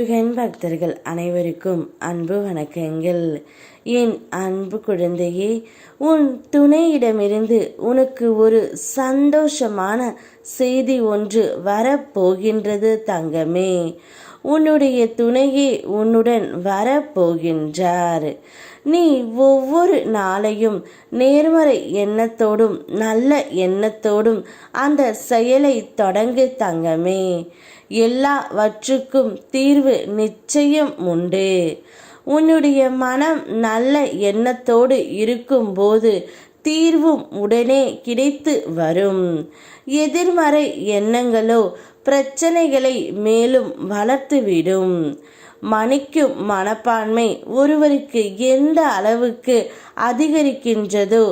முருகன் பக்தர்கள் அனைவருக்கும் அன்பு வணக்கங்கள். என் அன்பு குழந்தையே, உன் துணையிடமிருந்து உனக்கு ஒரு சந்தோஷமான செய்தி ஒன்று வரப்போகின்றது தங்கமே. உன்னுடைய துணையே உன்னுடன் வரப்போகின்றார். நீ ஒவ்வொரு நாளையும் நேர்மறை எண்ணத்தோடும் நல்ல எண்ணத்தோடும் அந்த செயலை தொடங்கு தங்கமே. எல்லாவற்றுக்கும் தீர்வு நிச்சயம் உண்டு. உன்னுடைய மனம் நல்ல எண்ணத்தோடு இருக்கும்போது தீர்வும் உடனே கிடைத்து வரும். எதிர்மறை எண்ணங்களோ பிரச்சனைகளை மேலும் வளர்த்துவிடும். மன்னிக்கும் மனப்பான்மை ஒருவருக்கு எந்த அளவுக்கு அதிகரிக்கின்றதோ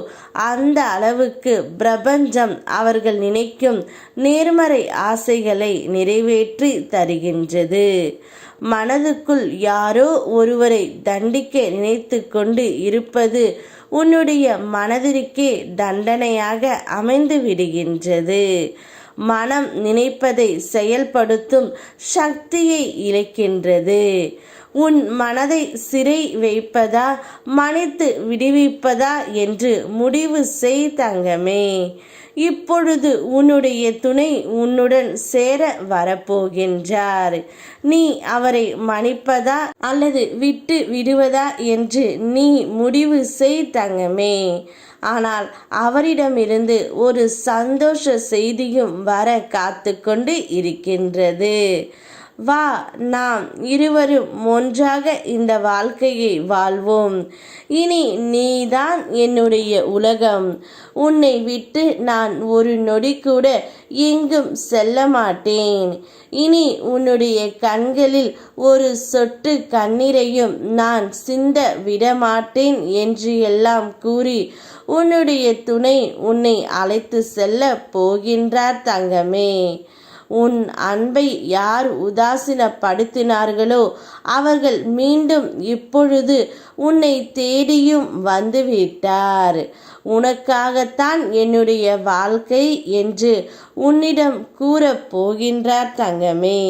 அந்த அளவுக்கு பிரபஞ்சம் அவர்கள் நினைக்கும் நேர்மறை ஆசைகளை நிறைவேற்றி தருகின்றது. மனதுக்குள் யாரோ ஒருவரை தண்டிக்க நினைத்து கொண்டு இருப்பது உன்னுடைய மனதிற்கே தண்டனையாக அமைந்து விடுகின்றது. மனம் நினைப்பதை செயல்படுத்தும் சக்தியை இழக்கின்றது. உன் மனதை சிறை வைப்பதா மன்னித்து விடுவிப்பதா என்று முடிவு செய் தங்கமே. இப்பொழுது உன்னுடைய துணை உன்னுடன் சேர வரப்போகின்றார். நீ அவரை மன்னிப்பதா அல்லது விட்டு விடுவதா என்று நீ முடிவு செய் தங்கமே. ஆனால் அவரிடமிருந்து ஒரு சந்தோஷ செய்தியும் வர காத்து கொண்டு இருக்கின்றது. வா, நாம் இருவரும் ஒன்றாக இந்த வாழ்க்கையை வாழ்வோம். இனி நீதான் என்னுடைய உலகம். உன்னை விட்டு நான் ஒரு நொடி கூட எங்கும் செல்ல மாட்டேன். இனி உன்னுடைய கண்களில் ஒரு சொட்டு கண்ணீரையும் நான் சிந்த விடமாட்டேன் என்று எல்லாம் கூறி உன்னுடைய துணை உன்னை அழைத்து செல்ல போகின்றார் தங்கமே. உன் அன்பை யார் உதாசீனப்படுத்தினார்களோ அவர்கள் மீண்டும் இப்பொழுது உன்னை தேடியும் வந்துவிட்டார். உனக்காகத்தான் என்னுடைய வாழ்க்கை என்று உன்னிடம் கூறப் போகின்றார் தங்கமே.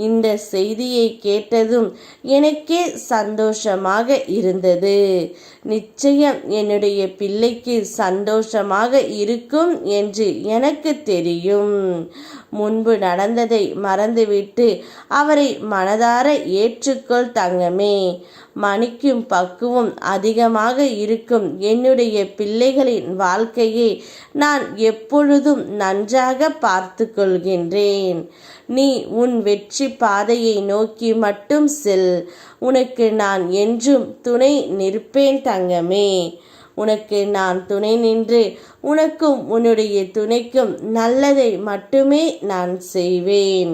இந்த செய்தியை கேட்டதும் எனக்கே சந்தோஷமாக இருந்தது. நிச்சயம் என்னுடைய பிள்ளைக்கு சந்தோஷமாக இருக்கும் என்று எனக்கு தெரியும். முன்பு நடந்ததை மறந்துவிட்டு அவரை மனதார ஏற்றுக்கொள் தங்கமே. மன்னிக்கும் பக்குவம் அதிகமாக இருக்கும் என்னுடைய பிள்ளைகளின் வாழ்க்கையை நான் எப்பொழுதும் நன்றாக பார்த்து கொள்கின்றேன். நீ உன் வெற்றி பாதையை நோக்கி மட்டும் செல். உனக்கு நான் என்றும் துணை நிற்பேன் தங்கமே. உனக்கு நான் துணை நின்று உனக்கும் உன்னுடைய துணைக்கும் நல்லதை மட்டுமே நான் செய்வேன்.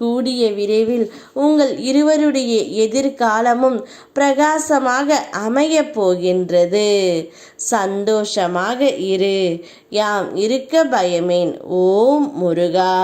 கூடிய விரைவில் உங்கள் இருவருடைய எதிர்காலமும் பிரகாசமாக அமையப் போகின்றது. சந்தோஷமாக இரு. யாம் இருக்க பயமேன். ஓம் முருகா.